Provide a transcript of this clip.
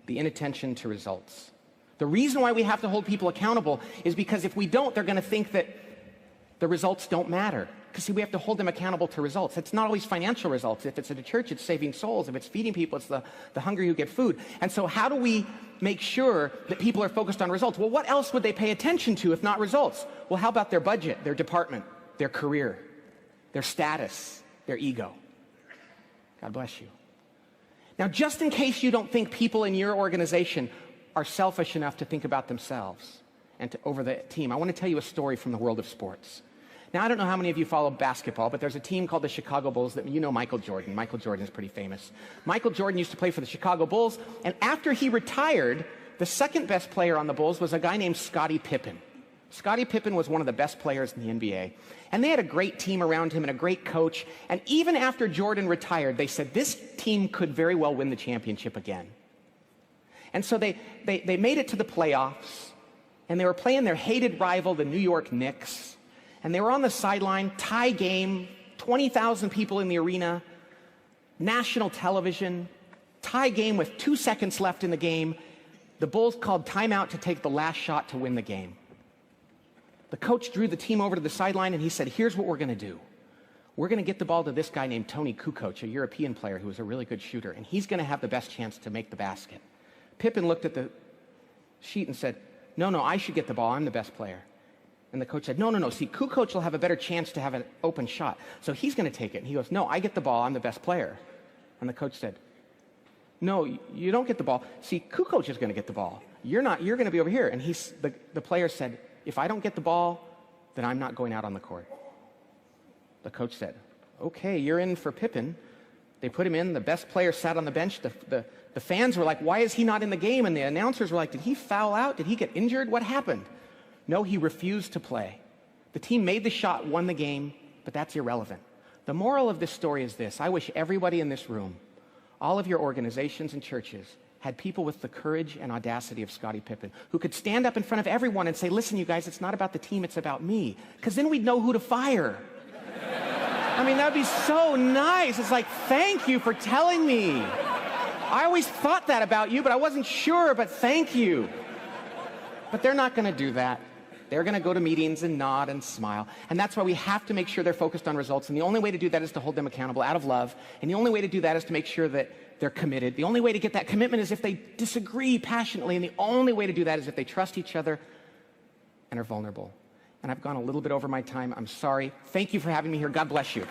the inattention to results. The reason why we have to hold people accountable is because if we don't, they're going to think that the results don't matter. Because see, we have to hold them accountable to results. It's not always financial results. If it's at a church, it's saving souls. If it's feeding people, it's the hungry who get food. And so how do we make sure that people are focused on results? Well, what else would they pay attention to if not results? Well, how about their budget, their department, their career, their status, their ego? God bless you. Now, just in case you don't think people in your organization are selfish enough to think about themselves and over the team, I want to tell you a story from the world of sports. Now, I don't know how many of you follow basketball, but there's a team called the Chicago Bulls that you know Michael Jordan. Michael Jordan is pretty famous. Michael Jordan used to play for the Chicago Bulls, and after he retired, the second best player on the Bulls was a guy named Scottie Pippen. Scottie Pippen was one of the best players in the NBA, and they had a great team around him and a great coach, and even after Jordan retired, they said this team could very well win the championship again. And so they made it to the playoffs, and they were playing their hated rival, the New York Knicks. And they were on the sideline, tie game, 20,000 people in the arena, national television, tie game with 2 seconds left in the game. The Bulls called timeout to take the last shot to win the game. The coach drew the team over to the sideline and he said, here's what we're going to do. We're going to get the ball to this guy named Tony Kukoc, a European player who was a really good shooter, and he's going to have the best chance to make the basket. Pippen looked at the sheet and said, no, I should get the ball. I'm the best player. And the coach said, no, see, Kukoc will have a better chance to have an open shot. So he's going to take it. And he goes, no, I get the ball. I'm the best player. And the coach said, no, you don't get the ball. See, Kukoc is going to get the ball. You're not. You're going to be over here. And the player said, if I don't get the ball, then I'm not going out on the court. The coach said, okay, you're in for Pippen. They put him in. The best player sat on the bench. The fans were like, why is he not in the game? And the announcers were like, did he foul out? Did he get injured? What happened? No, he refused to play. The team made the shot, won the game, but that's irrelevant. The moral of this story is this. I wish everybody in this room, all of your organizations and churches, had people with the courage and audacity of Scottie Pippen, who could stand up in front of everyone and say, listen, you guys, it's not about the team, it's about me. Because then we'd know who to fire. I mean, that would be so nice. It's like, thank you for telling me. I always thought that about you, but I wasn't sure, but thank you. But they're not going to do that. They're going to go to meetings and nod and smile. And that's why we have to make sure they're focused on results. And the only way to do that is to hold them accountable out of love. And the only way to do that is to make sure that they're committed. The only way to get that commitment is if they disagree passionately. And the only way to do that is if they trust each other and are vulnerable. And I've gone a little bit over my time. I'm sorry. Thank you for having me here. God bless you.